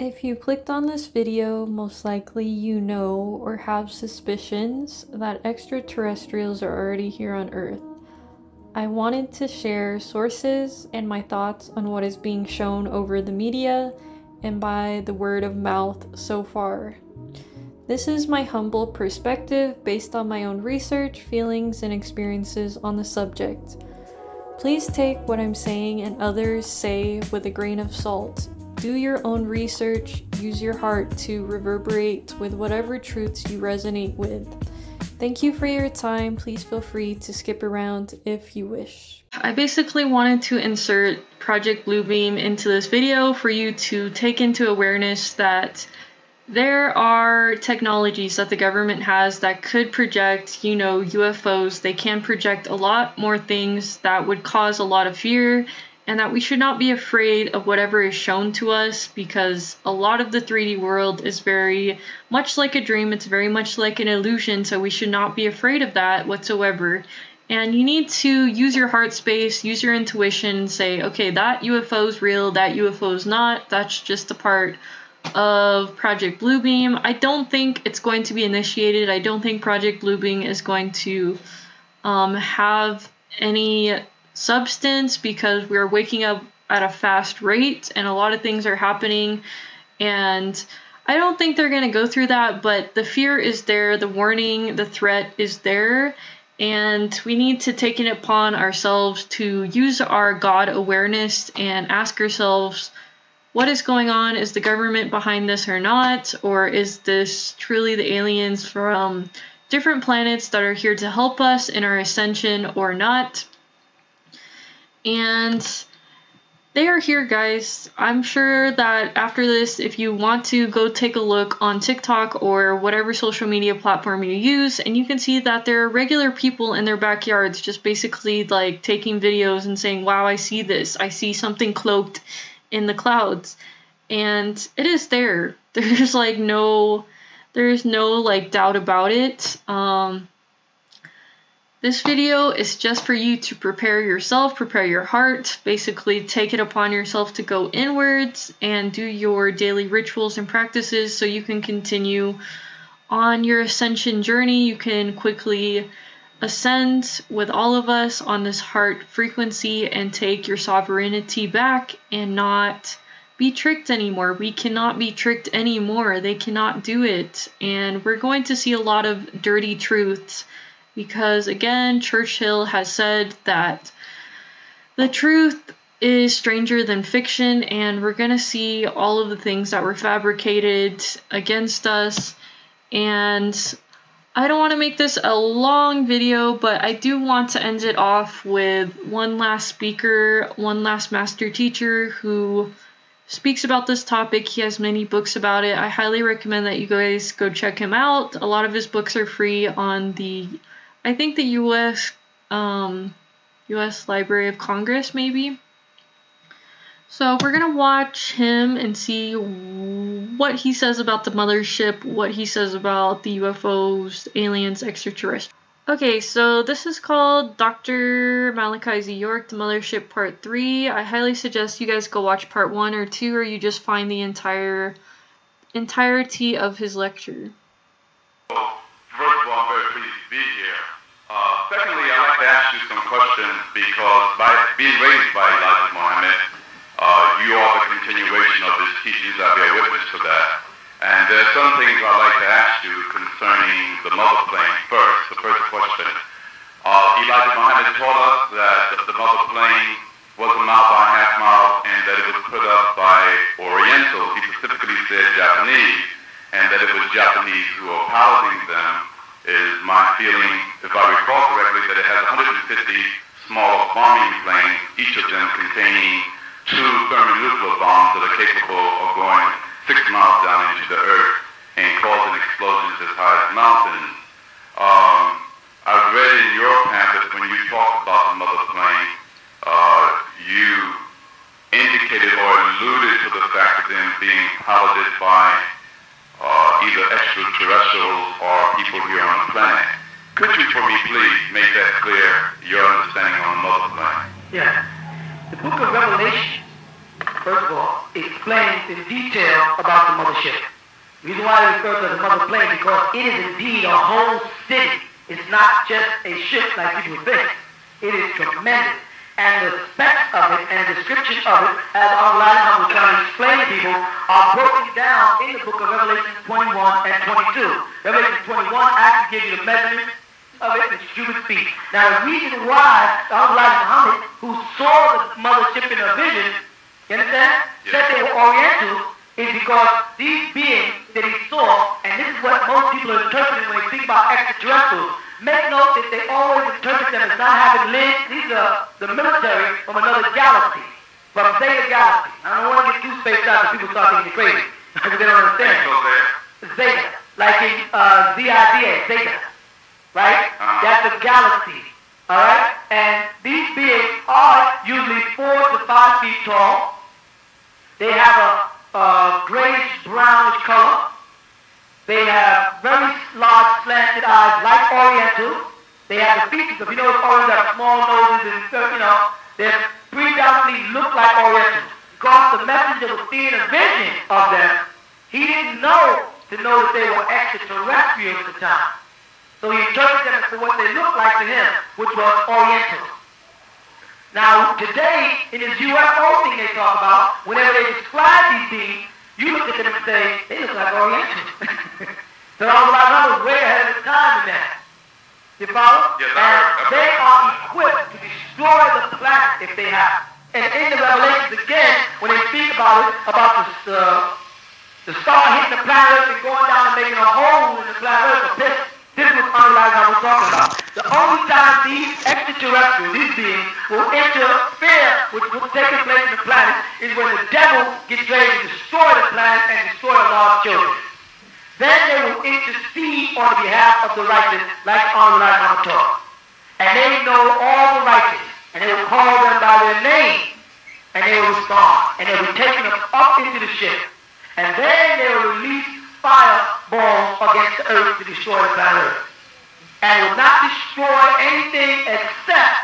If you clicked on this video, most likely you know or have suspicions that extraterrestrials are already here on Earth. I wanted to share sources and my thoughts on what is being shown over the media and by the word of mouth so far. This is my humble perspective based on my own research, feelings, and experiences on the subject. Please take what I'm saying and others say with a grain of salt. Do your own research, use your heart to reverberate with whatever truths you resonate with. Thank you for your time. Please feel free to skip around if you wish. I basically wanted to insert Project Bluebeam into this video for you to take into awareness that there are technologies that the government has that could project, UFOs. They can project a lot more things that would cause a lot of fear, and that we should not be afraid of whatever is shown to us, because a lot of the 3D world is very much like a dream. It's very much like an illusion, so we should not be afraid of that whatsoever. And you need to use your heart space, use your intuition, say, okay, that UFO is real, that UFO is not. That's just a part of Project Bluebeam. I don't think it's going to be initiated. I don't think Project Bluebeam is going to have any substance, because we're waking up at a fast rate and a lot of things are happening, and I don't think they're going to go through that. But the fear is there, the warning, the threat is there, and we need to take it upon ourselves to use our God awareness and ask ourselves, what is going on? Is the government behind this or not? Or is this truly the aliens from different planets that are here to help us in our ascension or not? And they are here, guys. I'm sure that after this, if you want to go take a look on TikTok or whatever social media platform you use, and you can see that there are regular people in their backyards just basically like taking videos and saying, wow, I see this. I see something cloaked in the clouds. And it is there. There's no doubt about it. This video is just for you to prepare yourself, prepare your heart, basically take it upon yourself to go inwards and do your daily rituals and practices so you can continue on your ascension journey. You can quickly ascend with all of us on this heart frequency and take your sovereignty back and not be tricked anymore. We cannot be tricked anymore. They cannot do it. And we're going to see a lot of dirty truths. Because again, Churchill has said that the truth is stranger than fiction, and we're going to see all of the things that were fabricated against us. And I don't want to make this a long video, but I do want to end it off with one last speaker, one last master teacher who speaks about this topic. He has many books about it. I highly recommend that you guys go check him out. A lot of his books are free on the U.S. Library of Congress, maybe. So we're going to watch him and see what he says about the mothership, what he says about the UFOs, aliens, extraterrestrials. Okay, so this is called Dr. Malachi Z. York, The Mothership Part 3. I highly suggest you guys go watch Part 1 or 2, or you just find the entirety of his lecture. First of all, I'm very pleased to be here. Secondly, I'd like to ask you some questions, because by being raised by Elijah Muhammad, you are the continuation of his teachings. I bear witness to that. And there's some things I'd like to ask you concerning the mother plane first. The first question. Elijah Muhammad taught us that the mother plane was a mile by a half mile, and that it was put up by Orientals. He specifically said Japanese, and that it was Japanese who are piloting them. Is my feeling, if I recall correctly, that it has 150 small bombing planes, each of them containing 2 thermonuclear bombs that are capable of going 6 miles down into the earth and causing explosions as high as mountains. I've read in your pamphlet when you talked about the mother plane, you indicated or alluded to the fact of them being piloted by either extraterrestrials or people here on the planet. Could you, for me, please, make that clear, your understanding on the mother plane? Yeah. The book of Revelation first of all, explains in detail about the mothership. The reason why they refer to it as a mother plane because it is indeed a whole city. It's not just a ship like people would think. It is tremendous. And the specs of it and the description of it, as online I was trying to explain to people, are broken down in the book of Revelation 21 and 22. Revelation 21 actually gives you the measurement of it in cubic feet. Now the reason why Elijah Muhammad, who saw the mothership in a vision, you understand, said they were Oriental, is because these beings that he saw, and this is what most people are interpreting when they think about extraterrestrials, make note that they always interpret them as not having lived. These are the military from another galaxy, from Zeta Galaxy. I don't want to get too spaced out because people start thinking crazy because they don't understand. Zeta, like in Z-I-D-A, Zeta, right? That's a galaxy, all right? And these beings are usually 4 to 5 feet tall. They have a grayish brownish color. They have very large slanted eyes like Oriental. They have the features of, Orientals have small noses and, they predominantly look like Orientals. Because the messenger was seeing a vision of them, he didn't know that they were extraterrestrials at the time. So he interpreted them for what they looked like to him, which was Oriental. Now, today, in this UFO thing they talk about, whenever they describe these beings, you look at them and say, they look like Orientals. So I was way ahead of the time in that. You follow? Yes, and they are equipped to destroy the planet if they have. And in the Revelations again, when they speak about it, about the star hitting the planet Earth and going down and making a hole in the planet Earth, a pit, this is what I was talking about. The only time these extraterrestrials, these beings, will interfere with what's taking place in the planet is when the devil gets ready to destroy the planet and destroy the lost children. Then they will intercede on behalf of the righteous, like Annunaki taught. And they know all the righteous, and they will call them by their name, and they will respond, and they will take them up into the ship. And then they will release fireballs against the earth to destroy the planet Earth. And will not destroy anything except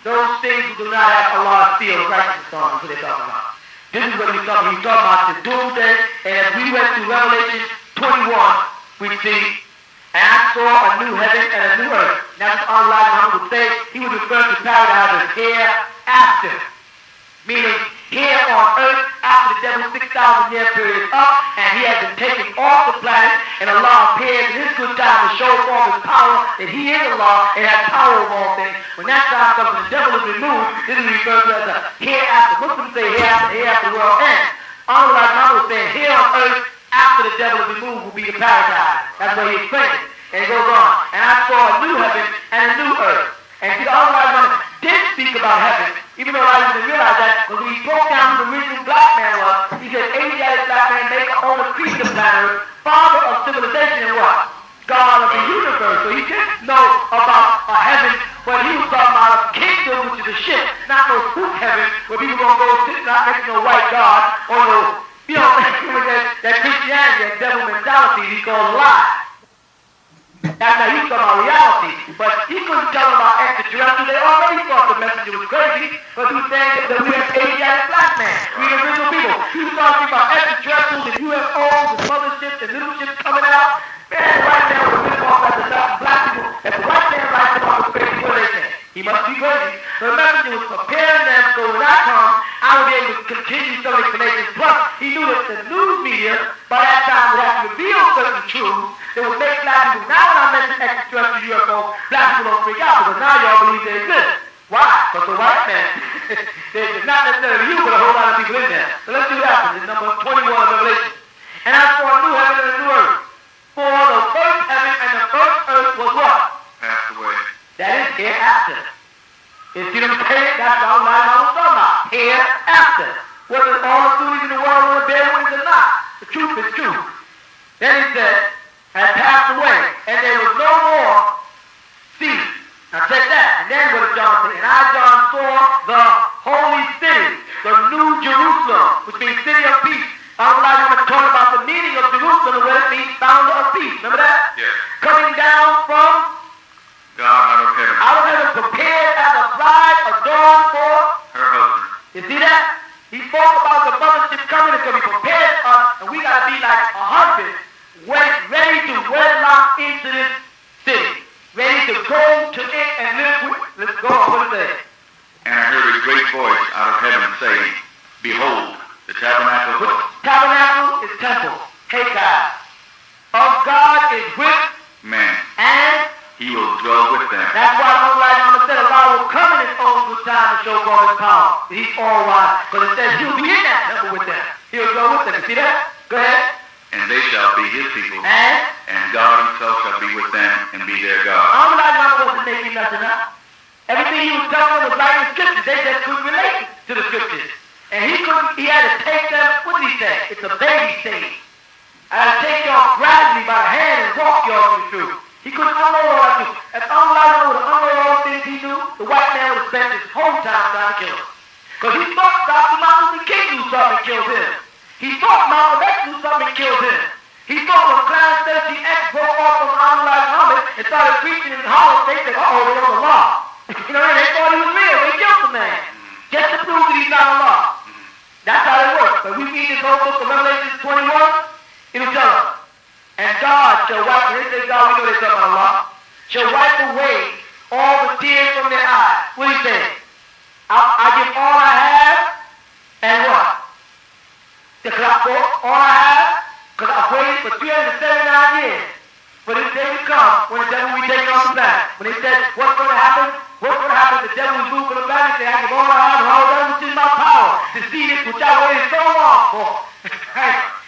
those things who do not have Allah's seal of righteousness on them. That's what they're talking about. This is what he's talking about the doomsday. And as we went through Revelation 21, we see, and I saw a new heaven and a new earth. Now, as Allah Muhammad would say, he would refer to paradise as hereafter. Meaning, here on earth, after the devil's 6,000 year period is up, and he has been taken off the planet, and Allah appears in his good time to show forth his power, that he is Allah and has power of all things. When that time comes and the devil is removed, this is referred to as a hereafter. Muslims say hereafter the world ends. Allah Muhammad was saying, here on earth, after the devil is removed, will be the paradise. That's what he explains it. And it goes on. And I saw a new heaven and a new earth. And see, Allah did speak about heaven, even though I didn't realize that, but when he broke down who the original black man was, he said, Asiatic black man make a own a creature planet, father of civilization and what? God of the universe. So he didn't know about a heaven, but he was talking about a kingdom, which is a ship, not no spook heaven, where people gonna go sit not next to no white God, or no, that Christianity, that devil mentality he called lies. That's how he was talking about reality. But he couldn't tell them about extraterrestrials. They already thought the messenger was crazy, but he was saying that we have Asiatic black man. We the original people. He was talking about extraterrestrials and UFOs and motherships and little ships coming out. Man, right now we're really talking about the black people. If the white man writes about the crazy, what are they saying? He must be crazy. The messenger was preparing them so when I come, I would be able to continue some explanations. Plus, he knew that the news media, by that time, would have to reveal certain truths that would make black people, now when I mention extraterrestrial UFO, black people don't freak out because now y'all believe they exist. Why? Because the white man, there's not necessarily you, but a whole lot of people in there. So let's do that. This is number 21 of Revelation. And I saw a new heaven and a new earth. For the first heaven and the first earth was what? Passed away. That is hereafter. You see what I'm saying? That's all I was talking about. Hereafter. Whether all the foodies in the world want to bear witness or not, the truth is true. Then he said, had passed away, and there was no more sea. Now check that. And then what did John say? And I, John, saw the holy city, the new Jerusalem, which means city of peace. I'm going to talk about the meaning of Jerusalem and what it means, founder of peace. Remember that? Yes. Coming down from God out of heaven. out of heaven, prepared as a bride adorned for her husband. You see that? He spoke about the is going to be prepared for us, and we got to be like a husband, ready to wedlock into this city, ready to go to it and live with. Let's go on, what is it? And I heard a great voice out of heaven say, behold, the tabernacle of Tabernacle is temple. Hey God. Of God is with man. and He will dwell with them. that's why the Lord said Allah will come in his own good time to show God his power. He's all wise. But it says he'll be in that temple with them. He'll go with them. You see that? Go ahead. And they shall be his people. And God himself shall be with them and be their God. Allah wasn't making nothing up. Everything he was telling them was like the scriptures. They just couldn't relate to the scriptures. And he had to take them, what did he say? It's a baby stage. I had to take y'all gradually by the hand and walk y'all through. He couldn't unload all that too. If Allah would have unloaded all the things he knew, the white man would have spent his whole time trying to kill him. Because he thought Dr. Martin Luther King knew something and killed him. He thought Malcolm X knew something and killed him. He thought when Clarence 13X broke off from Annunaki Muhammad and started preaching in Harlem, they said, uh-oh, they know the law. You know, they thought he was real. They killed the man. Just to prove that he's not a law. That's how it works. But we read this whole book of Revelation 21, it'll tell us. And God shall wipe, when they say God, we know they're talking about Allah, shall wipe away all the tears from their eyes. What do you say? I give all I have, and what? The clock for all I have, because I've waited for 379 years for this day to come when the devil will be taken off the planet. When they said, what's going to happen? What's going to happen? The devil will move for the planet and say, I give all I have and all that which is my power to see this which I waited so long for.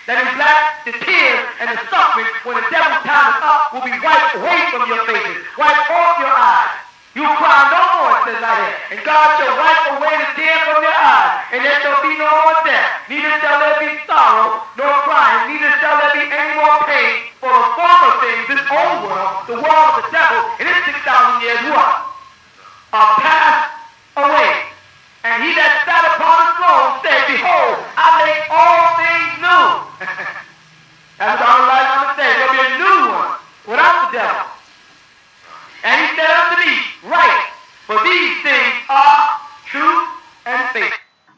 That in black, the tears and the suffering when the devil's time is up will be wiped away from your faces, wiped off your eyes. You cry no more, it says right here. And God shall wipe away the tears from your eyes, and there shall be no more death. Neither shall there be sorrow, nor crying, neither shall there be any more pain. For the former things, this old world, the world of the devil, in its 6,000 years, what? Are passed away. And he that sat upon the throne said, behold, I make all things new. That's what Allah is saying. There'll be a new one without the devil. And he said unto me, write, for these things are truth and faith.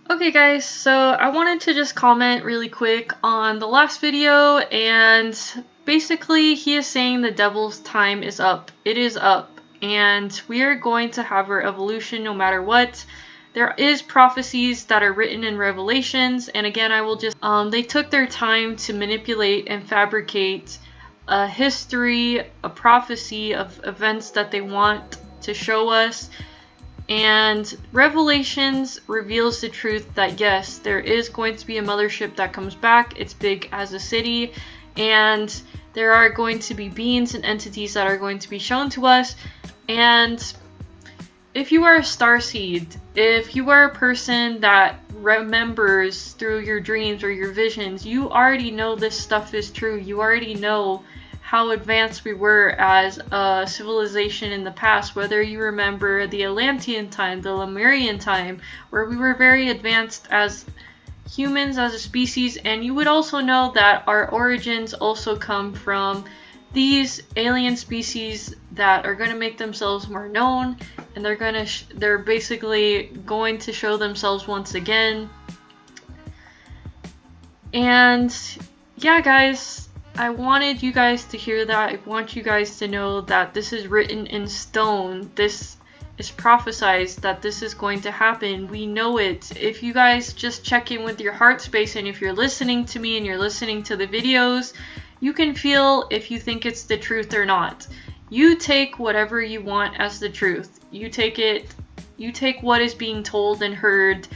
Okay guys, so I wanted to just comment really quick on the last video, and basically he is saying the devil's time is up. It is up, and we are going to have our evolution no matter what. There is prophecies that are written in Revelations, and again I will just, they took their time to manipulate and fabricate a history, a prophecy of events that they want to show us. And Revelations reveals the truth that yes, there is going to be a mothership that comes back. It's big as a city, and there are going to be beings and entities that are going to be shown to us. And if you are a starseed, if you are a person that remembers through your dreams or your visions, you already know this stuff is true. You already know how advanced we were as a civilization in the past, whether you remember the Atlantean time, the Lemurian time, where we were very advanced as humans, as a species. And you would also know that our origins also come from these alien species that are going to make themselves more known, and they're basically going to show themselves once again. And yeah guys, I wanted you guys to hear that. I want you guys to know that this is written in stone. This is prophesied that this is going to happen. We know it. If you guys just check in with your heart space, and if you're listening to me and you're listening to the videos, you can feel if you think it's the truth or not. You take whatever you want as the truth. You take what is being told and heard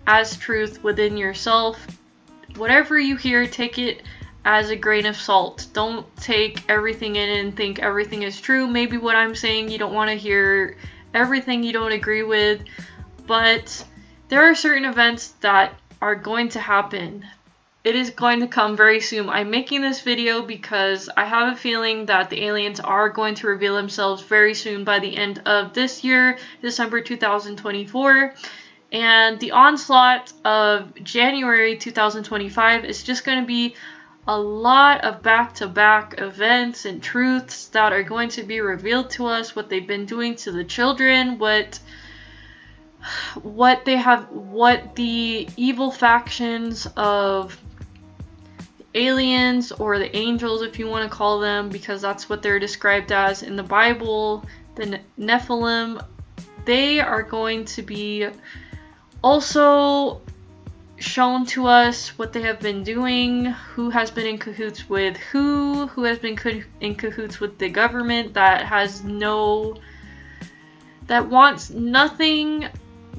as truth within yourself. Whatever you hear, take it as a grain of salt. Don't take everything in and think everything is true. Maybe what I'm saying, you don't want to hear everything you don't agree with, but there are certain events that are going to happen. It is going to come very soon. I'm making this video because I have a feeling that the aliens are going to reveal themselves very soon, by the end of this year, December 2024. And the onslaught of January 2025 is just going to be a lot of back-to-back events and truths that are going to be revealed to us, what they've been doing to the children, what the evil factions of aliens, or the angels if you want to call them, because that's what they're described as in the Bible, the Nephilim, they are going to be also shown to us what they have been doing, who has been in cahoots with who has been in cahoots with the government that wants nothing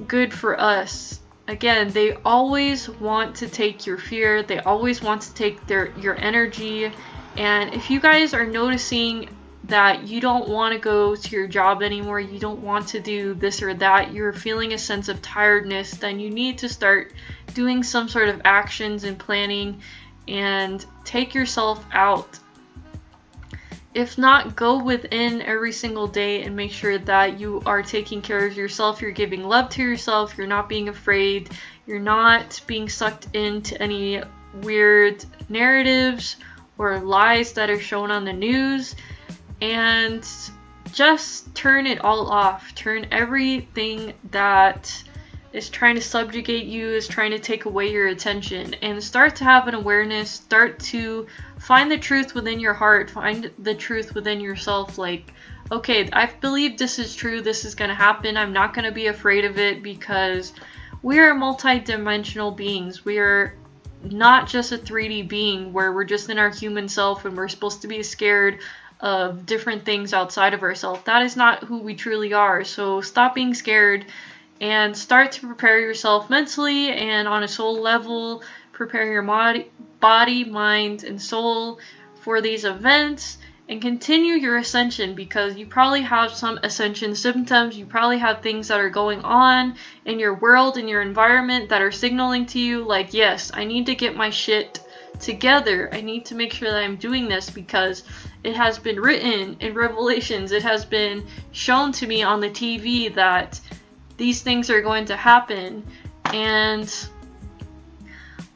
good for us. Again, they always want to take your fear, they always want to take your energy, and if you guys are noticing that you don't want to go to your job anymore, you don't want to do this or that, you're feeling a sense of tiredness, then you need to start doing some sort of actions and planning and take yourself out. If not, go within every single day and make sure that you are taking care of yourself, you're giving love to yourself, you're not being afraid, you're not being sucked into any weird narratives or lies that are shown on the news, and just turn it all off. Turn everything that is trying to subjugate you, is trying to take away your attention, and start to have an awareness, start to find the truth within your heart, find the truth within yourself, like, okay, I believe this is true, this is going to happen, I'm not going to be afraid of it, because we are multi-dimensional beings. We are not just a 3D being where we're just in our human self and we're supposed to be scared of different things outside of ourselves. That is not who we truly are. So stop being scared and start to prepare yourself mentally and on a soul level. Prepare your body, mind, and soul for these events, and continue your ascension, because you probably have some ascension symptoms. You probably have things that are going on in your world, in your environment, that are signaling to you like, yes, I need to get my shit together. I need to make sure that I'm doing this, because it has been written in Revelations, it has been shown to me on the TV that these things are going to happen. And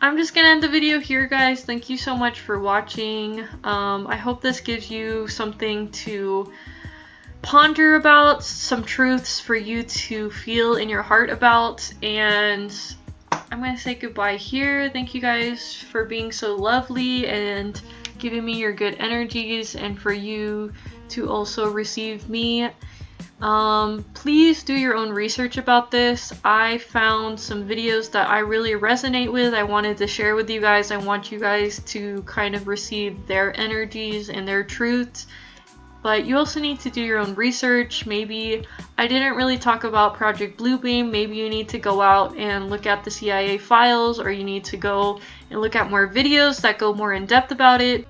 I'm just gonna end the video here, guys. Thank you so much for watching. I hope this gives you something to ponder about, some truths for you to feel in your heart about, and I'm gonna say goodbye here. Thank you guys for being so lovely and giving me your good energies, and for you to also receive me. Please do your own research about this. I found some videos that I really resonate with. I wanted to share with you guys. I want you guys to kind of receive their energies and their truths. But you also need to do your own research. Maybe I didn't really talk about Project Bluebeam. Maybe you need to go out and look at the CIA files, or you need to go and look at more videos that go more in depth about it.